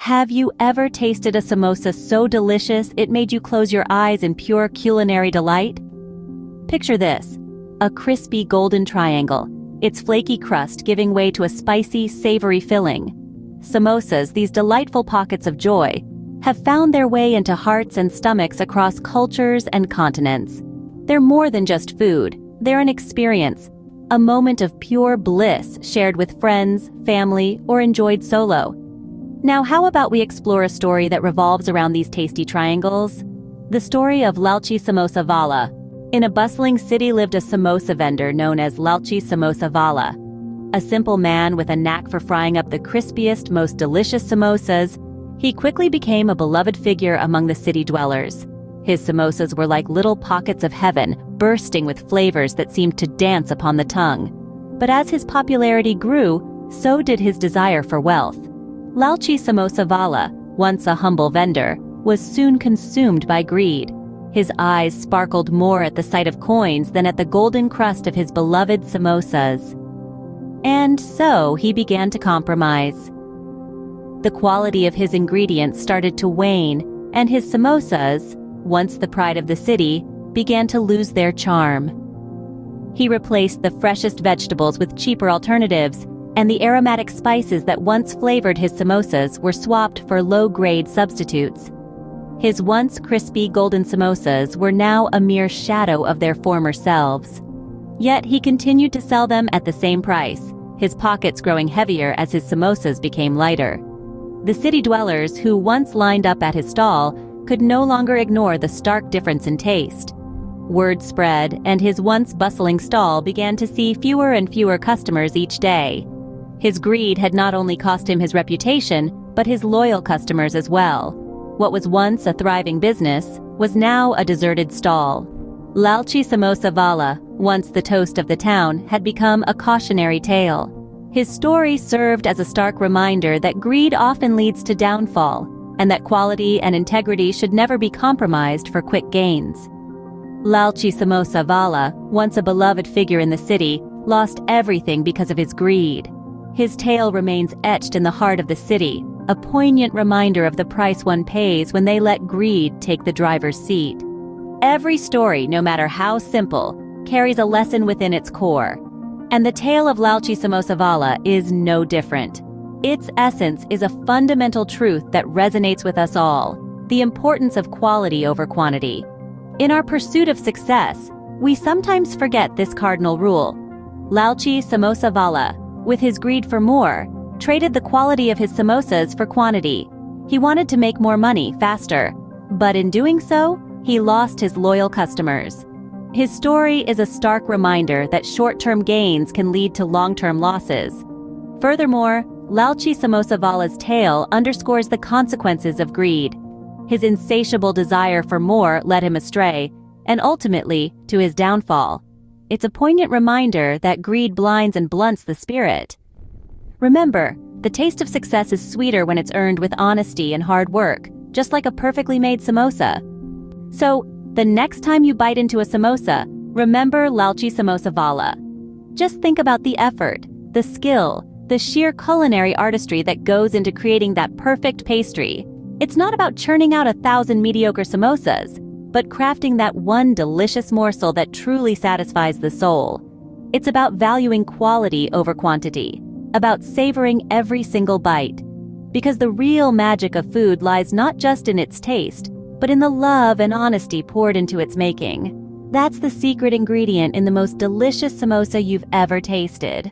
Have you ever tasted a samosa so delicious it made you close your eyes in pure culinary delight? Picture this: a crispy golden triangle, its flaky crust giving way to a spicy, savory filling. Samosas, these delightful pockets of joy, have found their way into hearts and stomachs across cultures and continents. They're more than just food, they're an experience, a moment of pure bliss shared with friends, family, or enjoyed solo. Now, how about we explore a story that revolves around these tasty triangles? The story of lalchi samosa vala. In a bustling city lived a samosa vendor known as lalchi samosa vala. A simple man with a knack for frying up the crispiest, most delicious samosas, he quickly became a beloved figure among the city dwellers. His samosas were like little pockets of heaven, bursting with flavors that seemed to dance upon the tongue. But as his popularity grew, so did his desire for wealth. Lalchi samosa vala, once a humble vendor, was soon consumed by greed. His eyes sparkled more at the sight of coins than at the golden crust of his beloved samosas. And so he began to compromise. The quality of his ingredients started to wane, and his samosas, once the pride of the city, began to lose their charm. He replaced the freshest vegetables with cheaper alternatives, and the aromatic spices that once flavored his samosas were swapped for low-grade substitutes. His once crispy golden samosas were now a mere shadow of their former selves. Yet he continued to sell them at the same price, his pockets growing heavier as his samosas became lighter. The city dwellers who once lined up at his stall could no longer ignore the stark difference in taste. Word spread, and his once bustling stall began to see fewer and fewer customers each day. His greed had not only cost him his reputation, but his loyal customers as well. What was once a thriving business was now a deserted stall. Lalchi samosa vala, once the toast of the town, had become a cautionary tale. His story served as a stark reminder that greed often leads to downfall, and that quality and integrity should never be compromised for quick gains. Lalchi samosa vala, once a beloved figure in the city, lost everything because of his greed. His tale remains etched in the heart of the city, a poignant reminder of the price one pays when they let greed take the driver's seat. Every story, no matter how simple, carries a lesson within its core. And the tale of Lalchi samosa vala is no different. Its essence is a fundamental truth that resonates with us all: the importance of quality over quantity. In our pursuit of success, we sometimes forget this cardinal rule. Lalchi samosa vala, with his greed for more, traded the quality of his samosas for quantity. He wanted to make more money faster, but in doing so, he lost his loyal customers. His story is a stark reminder that short-term gains can lead to long-term losses. Furthermore, Lalchi samosa vala's tale underscores the consequences of greed. His insatiable desire for more led him astray, and ultimately to his downfall. It's a poignant reminder that greed blinds and blunts the spirit. Remember, the taste of success is sweeter when it's earned with honesty and hard work, just like a perfectly made samosa. So, the next time you bite into a samosa, remember Lalchi samosa vala. Just think about the effort, the skill, the sheer culinary artistry that goes into creating that perfect pastry. It's not about churning out 1,000 mediocre samosas, but crafting that one delicious morsel that truly satisfies the soul. It's about valuing quality over quantity, about savoring every single bite. Because the real magic of food lies not just in its taste, but in the love and honesty poured into its making. That's the secret ingredient in the most delicious samosa you've ever tasted.